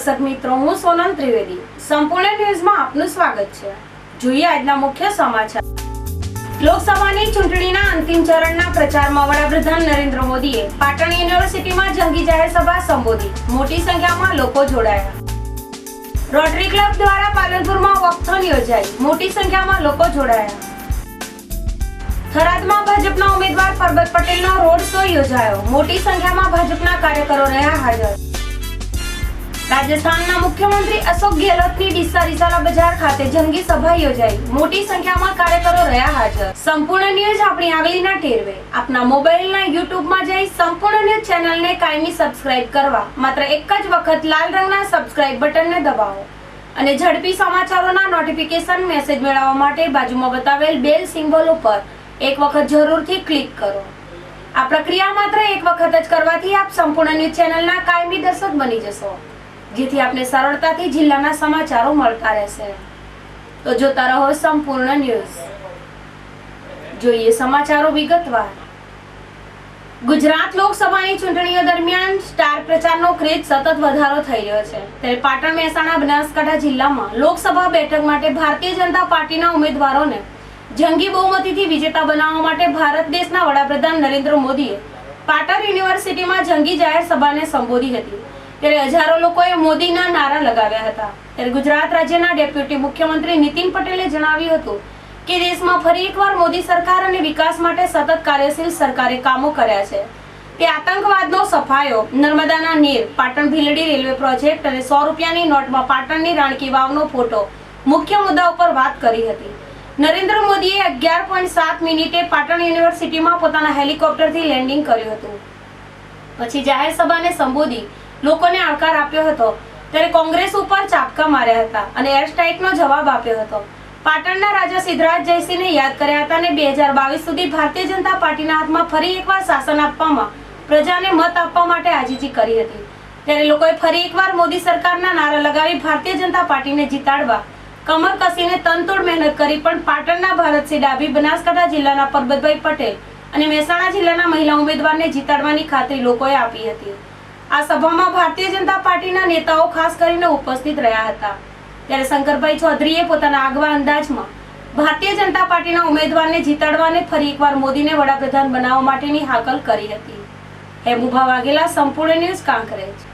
દર્શક મિત્રો, હું સોનલ ત્રિવેદી સંપૂર્ણ ન્યૂઝમાં આપનું સ્વાગત છે। જોઈએ આજના મુખ્ય સમાચાર। લોકસભાની ચૂંટણીના અંતિમ ચરણના પ્રચારમાં વડાપ્રધાન નરેન્દ્ર મોદીએ પાટણ યુનિવર્સિટીમાં જંગી જાહેર સભા સંબોધી। મોટી સંખ્યામાં લોકો જોડાયા। રોટરી ક્લબ દ્વારા પાલનપુરમાં વોકથોન યોજાઈ। મોટી સંખ્યામાં લોકો જોડાયા। થરાદમાં ભાજપના ઉમેદવાર પરબત પટેલનો રોડ શો યોજાયો। મોટી સંખ્યામાં ભાજપના કાર્યકરો રહ્યા હાજર। રાજસ્થાનના મુખ્યમંત્રી અશોક ગેહલોતની ડીસા રિસાલા બજાર ખાતે જંગી સભા યોજાઈ। મોટી સંખ્યામાં કાર્યકરો રહ્યા હાજર। સંપૂર્ણ ન્યૂઝ આપણી આંગળીના ટેરવે। આપના મોબાઈલના યુટ્યુબમાં જઈ સંપૂર્ણ ન્યૂઝ ચેનલને કાયમી સબસ્ક્રાઇબ કરવા માત્ર એક જ વખત લાલ રંગના સબસ્ક્રાઇબ બટનને દબાવો અને ઝડપી સમાચારોના નોટિફિકેશન મેસેજ મેળવવા માટે બાજુમાં બતાવેલ બેલ સિમ્બોલ ઉપર એક વખત જરૂરથી ક્લિક કરો। આ પ્રક્રિયા માત્ર એક વખત જ કરવાથી આપ સંપૂર્ણ ન્યૂઝ ચેનલના કાયમી દર્શક બની જશો, જેથી આપને સરળતાથી જિલ્લાના સમાચારો મળતા રહેશે। તો જોતા રહો સંપૂર્ણ ન્યૂઝ। જોઈએ સમાચારો વિગતવાર। ગુજરાત લોકસભાની ચૂંટણીઓ દરમિયાન સ્ટાર પ્રચારનો ક્રેઝ સતત વધારો થઈ રહ્યો છે, ત્યારે પાટણ, મહેસાણા, બનાસકાંઠા જિલ્લામાં લોકસભા બેઠક માટે ભારતીય જનતા પાર્ટીના ઉમેદવારોને જંગી બહુમતીથી વિજેતા બનાવવા માટે ભારત દેશના વડાપ્રધાન નરેન્દ્ર મોદીએ પાટણ યુનિવર્સિટીમાં જંગી જાહેર સભાને સંબોધી હતી। ત્યારે હજારો લોકોએ મોદીના નારા લગાવ્યા હતા। ત્યારે ગુજરાત રાજ્યના ડેપ્યુટી મુખ્યમંત્રી નીતિન પટેલે જણાવ્યું હતું કે દેશમાં ફરી એકવાર મોદી સરકાર અને વિકાસ માટે સતત કાર્યશીલ સરકારે કામો કર્યા છે। તે આતંકવાદનો સફાયો, નર્મદાના નીર, પાટણ ભીલડી રેલવે પ્રોજેક્ટ અને 100 રૂપિયાની નોટમાં પાટણની રાણકી વાવનો ફોટો મુખ્ય મુદ્દા ઉપર વાત કરી હતી। નરેન્દ્ર મોદીએ 11.7 મિનિટે પાટણ યુનિવર્સિટીમાં પોતાના હેલિકોપ્ટરથી લેન્ડિંગ કર્યું હતું। પછી જાહેર સભાને સંબોધી લોકોને આવકાર આપ્યો હતો। ત્યારે કોંગ્રેસ ઉપર ચાપકા માર્યા હતા અને એર સ્ટ્રાઇકનો જવાબ આપ્યો હતો। પાટણના રાજા સિદ્ધરાજ જયસિંહને યાદ કર્યા હતા અને 2022 સુધી ભારતીય જનતા પાર્ટીના હાથમાં ફરી એકવાર શાસન આપવામાં પ્રજાને મત આપવા માટે આજીજી કરી હતી। ત્યારે લોકોએ ફરી એકવાર મોદી સરકારના નારા લગાવી ભારતીય જનતા પાર્ટીને જીતાડવા કમર કસીને તનતોડ મહેનત કરી, પણ પાટણના ભારતસિંહ ડાભી, બનાસકાંઠા જિલ્લાના પરબતભાઈ પટેલ અને મહેસાણા જિલ્લાના મહિલા ઉમેદવારને જીતાડવાની ખાતરી લોકોએ આપી હતી। આ સભામાં ભારતીય જનતા પાર્ટીના નેતાઓ ખાસ કરીને ઉપસ્થિત રહ્યા હતા। ત્યારે શંકરભાઈ ચૌધરીએ પોતાના આગવા અંદાજમાં ભારતીય જનતા પાર્ટીના ઉમેદવારને જીતાડવા અને ફરી એકવાર મોદીને વડાપ્રધાન બનાવવા માટેની હાકલ કરી હતી। હેમુભા વાઘેલા, સંપૂર્ણ ન્યૂઝ, કાંકરેજ।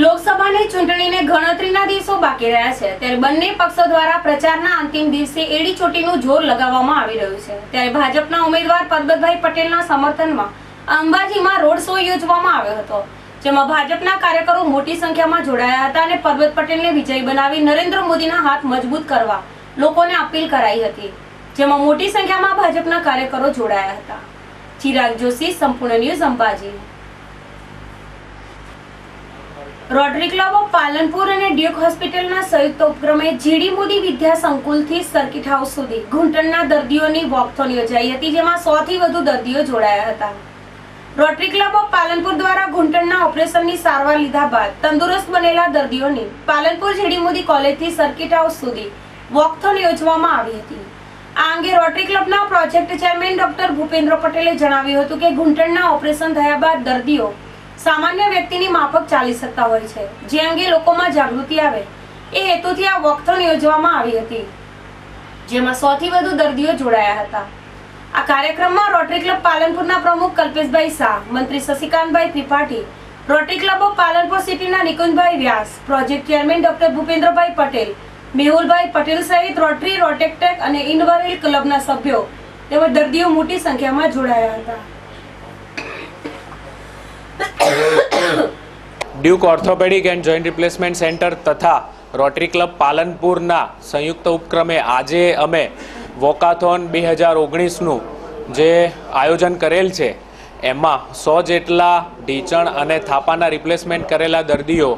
લોકસભાની ચૂંટણીને ગણતરીના દિવસો બાકી રહ્યા છે, ત્યારે બંને પક્ષો દ્વારા પ્રચારના અંતિમ દિવસે એડી ચોટીનું જોર લગાવવામાં આવી રહ્યું છે। ત્યારે ભાજપના ઉમેદવાર પરબતભાઈ પટેલના સમર્થનમાં અંબાજીમાં રોડ શો યોજવામાં આવ્યો હતો, જેમાં ભાજપના કાર્યકરો મોટી સંખ્યામાં જોડાયા હતા અને પરબત પટેલને વિજયી બનાવી નરેન્દ્ર મોદીના હાથ મજબૂત કરવા લોકોને અપીલ કરાઈ હતી, જેમાં મોટી સંખ્યામાં ભાજપના કાર્યકરો જોડાયા હતા। ચિરાગ જોશી, સંપૂર્ણ news, Ambaji. Rotary club of Palanpur અને ડ્યુક હોસ્પિટલના સંયુક્ત ઉપક્રમે જીડી મોદી વિદ્યા સંકુલથી સર્કિટ હાઉસ સુધી ઘૂંટણના દર્દીઓની વોકથોન યોજાઈ હતી, જેમાં 100 થી વધુ દર્દીઓ જોડાયા હતા। રોટરી ક્લબ ઓફ પાલનપુર દ્વારા ઘૂંટણના ઓપરેશનની સારવાર લીધા બાદ તંદુરસ્ત બનેલા દર્દીઓની પાલનપુર જીડી મોદી કોલેજથી સર્કિટ હાઉસ સુધી વોકથોન યોજવામાં આવી હતી। આ અંગે રોટરી ક્લબના પ્રોજેક્ટ ચેરમેન ડોક્ટર ભૂપેન્દ્ર પટેલે જણાવ્યું હતું કે ઘૂંટણના ઓપરેશન થયા બાદ દર્દીઓ સામાન્ય વ્યક્તિની માફક ચાલી શકતા હોય છે, જે અંગે લોકોમાં જાગૃતિ આવે એ હેતુથી આ વોકથોન યોજવામાં આવી હતી, જેમાં 100 થી વધુ દર્દીઓ જોડાયા હતા। આ કાર્યક્રમમાં રોટરી ક્લબ પાલનપુરના પ્રમુખ કલ્પેશભાઈ શાહ, મંત્રી Shashikantbhai Tripathi, rotary club of Palanpur સિટીના Nikunjbhai Vyas, project chairman doctor Bhupendrabhai Patel, Mehulbhai Patel સહિત રોટરી, રોટેકટેક અને ઇન્વરેલ ક્લબના સભ્યો તેમજ દર્દીઓ મોટી સંખ્યામાં જોડાયા હતા। Duke orthopaedic and joint replacement centre તથા રોટરી ક્લબ પાલનપુરના સંયુક્ત ઉપક્રમે આજે અમે વોકાથોન 2019નું જે આયોજન કરેલ છે, એમાં 100 જેટલા ઢીંચણ અને થાપાના રિપ્લેસમેન્ટ કરેલા દર્દીઓ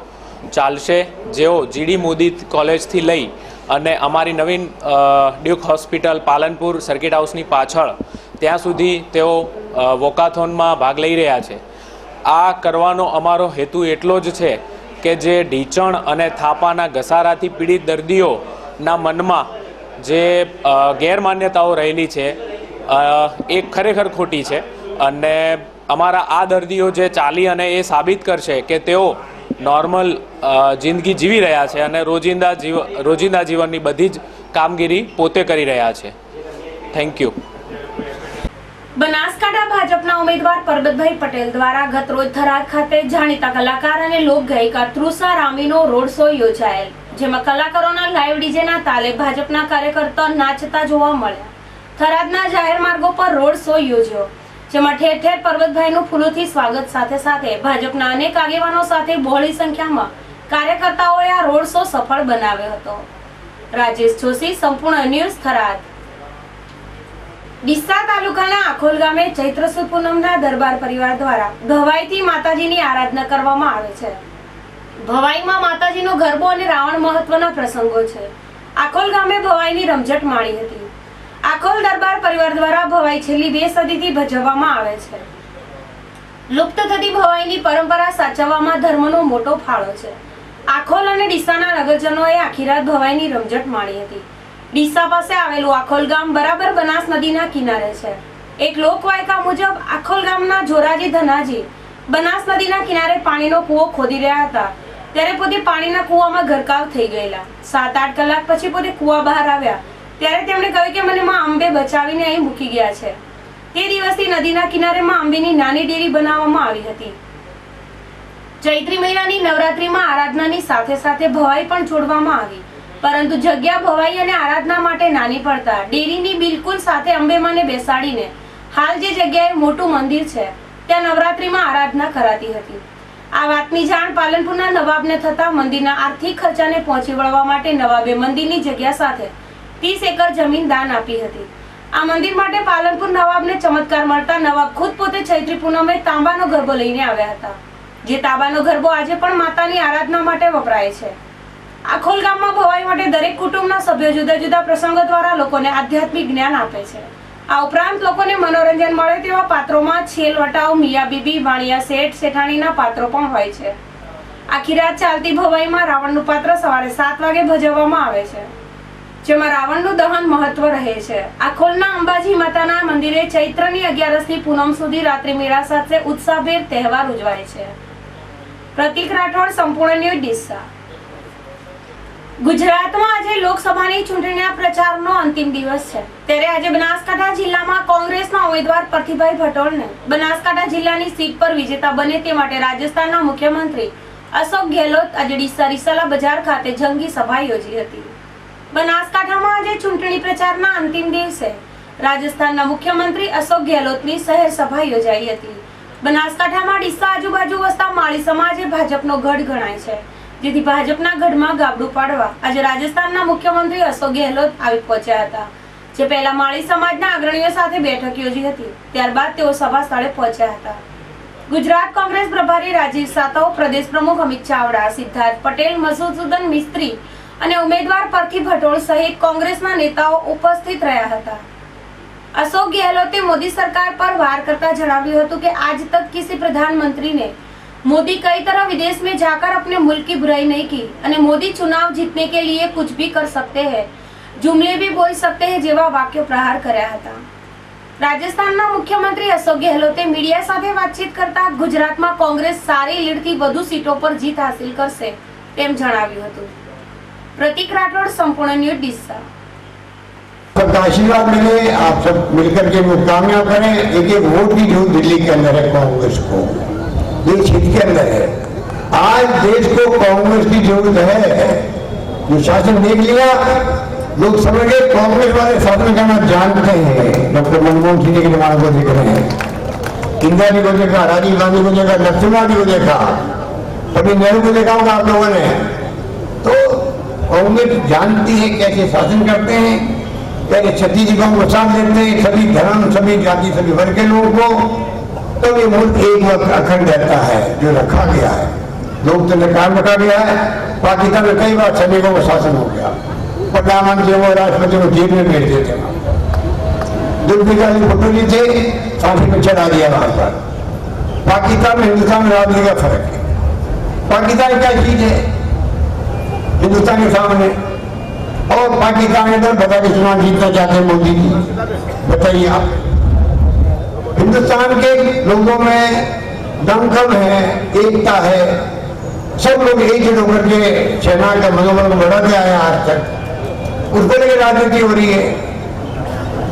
ચાલશે, જેઓ જીડી મોદી કોલેજથી લઈ અને અમારી નવીન ડ્યુક હોસ્પિટલ પાલનપુર સર્કિટ હાઉસની પાછળ ત્યાં સુધી તેઓ વોકાથોનમાં ભાગ લઈ રહ્યા છે। આ કરવાનો અમારો હેતુ એટલો જ છે કે જે ઢીંચણ અને થાપાના ઘસારાથી પીડિત દર્દીઓના મનમાં જે ગેરમાન્યતાઓ રહેલી છે એ ખરેખર ખોટી છે અને અમારા આ દર્દીઓ જે ચાલી અને એ સાબિત કરશે કે તેઓ નોર્મલ જિંદગી જીવી રહ્યા છે અને રોજિંદા જીવનની બધી જ કામગીરી પોતે કરી રહ્યા છે. Thank you. બનાસકાંઠા ભાજપના ઉમેદવાર પરબતભાઈ પટેલ દ્વારા ગત રોજ થરાદ ખાતે જાણીતા કલાકાર અને લોકગાયિકા તૃષા રામીનો રોડ શો યોજાયેલ, જેમાં કલાકારોના લાઈવ ડીજેના તાલે ભાજપના કાર્યકર્તા નાચતા જોવા મળ્યા. થરાદના જાહેર માર્ગો પર રોડ શો યોજ્યો, જેમાં ઠેર ઠેર પરબતભાઈનું ફૂલોથી સ્વાગત સાથે સાથે ભાજપના અનેક આગેવાનો સાથે બહોળી સંખ્યામાં કાર્યકર્તાઓએ આ રોડ શો સફળ બનાવ્યો હતો. રાજેશ જોશી, સંપૂર્ણ ન્યૂઝ, થરાદ. ડીસા તાલુકાના આખોલ ગામે ચૈત્ર સુદ પૂનમના દરબાર પરિવાર દ્વારા ભવાઈથી માતાજીની આરાધના કરવામાં આવે છે. ભવાઈમાં માતાજીનો ગરબો અને રાવણ મહત્વના પ્રસંગો છે. આખોલ ગામે ભવાઈની રમઝટ માણી હતી. આખોલ દરબાર પરિવાર દ્વારા ભવાઈ છેલ્લી 2 સદીથી ભજવવામાં આવે છે. લુપ્ત થતી ભવાઈની પરંપરા સાચવવામાં ધર્મનો મોટો ફાળો છે. આખોલ અને ડીસાના નગરજનોએ આખી રાત ભવાઈની રમઝટ માણી હતી. ડીસા પાસે આવેલું આખોલ ગામ બરાબર બનાસ નદીના કિનારે છે. એક લોકવાયકા મુજબ આખોલ ગામના જોરાજી ધનાજી બનાસ નદીના કિનારે પાણીનો કૂવો ખોદી રહ્યા હતા, ત્યારે પોતે પાણીના કૂવામાં ગરકાવ થઈ ગયેલા. 7-8 કલાક પછી પોતે કૂવા બહાર આવ્યા, ત્યારે તેમણે કહ્યું કે મને માં અંબે બચાવીને અહીં મૂકી ગયા છે. તે દિવસથી નદીના કિનારે માં અંબેની નાની ડેરી બનાવવામાં આવી હતી. ચૈત્રી મહિનાની નવરાત્રીમાં આરાધનાની સાથે સાથે ભવાઈ પણ છોડવામાં આવી, પરંતુ જગ્યા ભવાઈ અને આરાધના માટે નાની પડતા ડેરીની બિલકુલ સાથે અંબેમાને બેસાડીને હાલ જે જગ્યાએ મોટું મંદિર છે ત્યાં નવરાત્રીમાં આરાધના કરાતી હતી. આ વાતની જાણ પાલનપુરના નવાબને થતા મંદિરના આર્થિક ખર્ચાને પહોંચી વળવા માટે નવાબે મંદિરની જગ્યા સાથે 30 એકર જમીન દાન આપી હતી. આ મંદિર માટે પાલનપુર નવાબને ચમત્કાર મળતા નવાબ ખુદ પોતે ચૈત્રી પૂનમે તાંબાનો ગરબો લઈને આવ્યા હતા, જે તાંબાનો ગરબો આજે પણ માતાની આરાધના માટે વપરાય છે. આખોલ ગામમાં ભવાઈ માટે દરેક કુટુંબના સભ્યો જુદા જુદા પ્રસંગો દ્વારા લોકોને આધ્યાત્મિક જ્ઞાન આપે છે. આ ઉપરાંત લોકોને મનોરંજન મળે તેવા પાત્રોમાં છેલ વટાવ, મિયા બીબી, વાણિયા શેઠ, શેઠાણીના પાત્રો પણ હોય છે. આખી રાત ચાલતી ભવાઈમાં રાવણનું પાત્ર સવારે 7 વાગે ભજવવામાં આવે છે, જેમાં રાવણનું દહન મહત્વ રહે છે. આખોલના અંબાજી માતાના મંદિરે ચૈત્રની 11થી પૂનમ સુધી રાત્રિ મેળા સાથે ઉત્સાહભેર તહેવાર ઉજવાય છે. પ્રતિક રાઠોડ, સંપૂર્ણ ન્યૂઝ, ડીસા. ગુજરાતમાં આજે લોકસભાની ચૂંટણીના પ્રચારનો અંતિમ દિવસ છે, ત્યારે આજે બનાસકાંઠા જિલ્લામાં કોંગ્રેસના ઉમેદવાર પરથીભાઈ ભટોળને બનાસકાંઠા જિલ્લાની સીટ પર વિજેતા બને તે માટે રાજસ્થાનના મુખ્યમંત્રી અશોક ગેહલોત આજે ડીસા રિસાલા બજાર ખાતે જંગી સભા યોજી હતી. બનાસકાંઠામાં આજે ચૂંટણી પ્રચારના અંતિમ દિવસે રાજસ્થાનના મુખ્યમંત્રી અશોક ગેહલોતની શહેર સભા યોજાઈ હતી. બનાસકાંઠામાં ડીસા આજુબાજુ વસતા માળી સમાજ એ ભાજપનો ગઢ ગણાય છે, જેથી ભાજપના ગઢમાં ગાબડું પાડવા આજે રાજસ્થાનના મુખ્યમંત્રી અશોક ગેહલોત આવી પહોંચ્યા હતા, જે પહેલા માળી સમાજના અગ્રણીઓ સાથે બેઠક યોજી હતી. ત્યારબાદ તેઓ સભા સ્થળે પહોંચ્યા હતા. ગુજરાત કોંગ્રેસ પ્રભારી રાજીવ સાતવ, પ્રદેશ પ્રમુખ અમિત ચાવડા, સિદ્ધાર્થ પટેલ, મસૂદન મિસ્ત્રી અને ઉમેદવાર પરથી ભટોળ સહિત કોંગ્રેસના નેતાઓ ઉપસ્થિત રહ્યા હતા. अशोक गहलोते मोदी सरकार पर वार करता जણાવ્યું હતું कि आज तक किसी प्रधानमंत्री ने मोदी कई तरह विदेश में जाकर अपने मुल्क की बुराई नहीं की અને मोदी चुनाव जीतने के लिए कुछ भी कर सकते हैं, जुमले भी बोल सकते हैं જેવા વાક્યો પ્રહાર કર્યા હતા. રાજસ્થાનના મુખ્યમંત્રી અશોક ગેહલોતે મીડિયા સાથે વાતચીત કરતા ગુજરાતમાં કોંગ્રેસ સારી લીડથી વધુ સીટો પર જીત હાસિલ કરશે તેમ જણાવ્યું હતું. प्रतीक राठौड़, संपूर्ण न्यूज़, ડીસા. सबका आशीर्वाद मिले, आप सब मिलकर के वो कामयाब करें. एक एक वोट की जो दिल्ली के अंदर है कांग्रेस को, देश हित के अंदर है. आज देश को कांग्रेस की जरूरत है. जो शासन देख लिया, लोग समझ गए कांग्रेस वाले शासन करना जानते हैं. डॉक्टर मनमोहन सिंह के जमाने को देख रहे हैं, इंदिरा जी को देखा, राजीव गांधी को देखा, नरसिम्हा जी को देखा, कभी नेहरू को देखा होगा आप लोगों ने. तो कांग्रेस जानती है कैसे शासन करते हैं, कैसे छत्तीसगढ़ को साथ देते हैं, सभी धर्म, सभी जाति, सभी वर्ग के लोगों को. तो ये मुल्क एक वक्त अखंड रहता है, जो रखा गया है, लोकतंत्र कायम रखा गया है. पाकिस्तान में कई बार सैनिकों को शासन हो गया, प्रधानमंत्री को, राष्ट्रपति को जेल में भेज देते हैं. जुल्फिकार अली भुट्टो जी थे, फांसी में चढ़ा दिया वहां पर. पाकिस्तान में हिंदुस्तान में राजनीति का फर्क है. पाकिस्तान क्या चीज है हिंदुस्तान के सामने, और पाकिस्तान के अंदर बता के चुनाव जीतना चाहते हैं मोदी जी. बताइए आप, हिंदुस्तान के लोगों में दमखम है, एकता है, सब लोग एकजुट होकर के सेना का मनोबल बढ़ाते आए आज तक, उसको लेकर राजनीति हो रही है।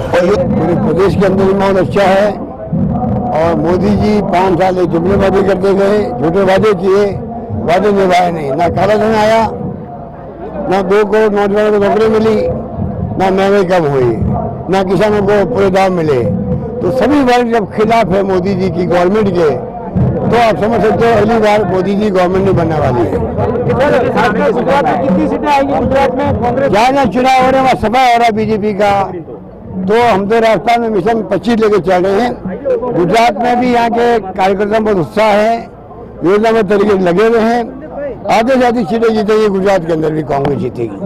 और ये पूरे प्रदेश के अंदर माहौल अच्छा है और मोदी जी 5 साल एक जुमलेबाजी करते गए, झूठे वादे किए, वादे निभाए नहीं। ना काला धन आया, ना 2 करोड़ नौजवानों को नौकरी मिली, ना महंगाई कम हुई, ना किसानों को पूरे दाम मिले। तो सभी वर्ग जब खिलाफ है मोदी जी की गवर्नमेंट के, तो आप समझ सकते हो अगली बार मोदी जी गवर्नमेंट नहीं बनने वाली है। गुजरात में कितनी सीटें आएंगी? गुजरात में कांग्रेस जहाँ जहाँ चुनाव हो रहे हैं वहाँ सभा हो रहा है बीजेपी का, तो हम तो राजस्थान में मिशन 25 लेके चल रहे हैं। गुजरात में भी यहाँ के कार्यकर्ताओं में बहुत उत्साह है, योजना में तरीके लगे हुए हैं। आधे से अधिक सीटें जीतेगी गुजरात के अंदर भी कांग्रेस जीतेगी।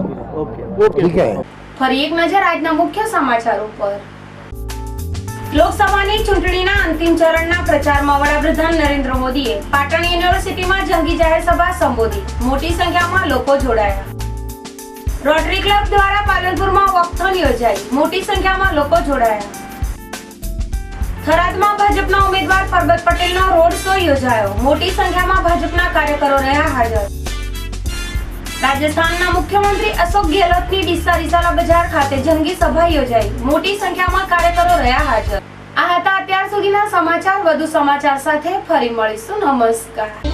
ठीक है। ફરી એક નજર આજના મુખ્ય સમાચારો પર। લોકસભાની ચૂંટણીના અંતિમ ચરણના પ્રચારમાં વડાપ્રધાન નરેન્દ્ર મોદીએ પાટણ યુનિવર્સિટીમાં જંગી જાહેર સભા સંબોધી, મોટી સંખ્યામાં લોકો જોડાયા। રોટરી ક્લબ દ્વારા પાલનપુરમાં વોકથોન યોજાઈ, મોટી સંખ્યામાં લોકો જોડાયા। થરાદમાં ભાજપના ઉમેદવાર પરબત પટેલનો રોડ શો યોજાયો, મોટી સંખ્યામાં ભાજપના કાર્યકરો રહ્યા હાજર। રાજસ્થાનના મુખ્યમંત્રી અશોક ગેહલોતની ડીસા રિસાલા બજાર ખાતે જંગી સભા યોજાઈ, મોટી સંખ્યામાં કાર્યકરો રહ્યા હાજર। આ હતા અત્યાર સુધીના સમાચાર। વધુ સમાચાર સાથે ફરી મળીશું। નમસ્કાર।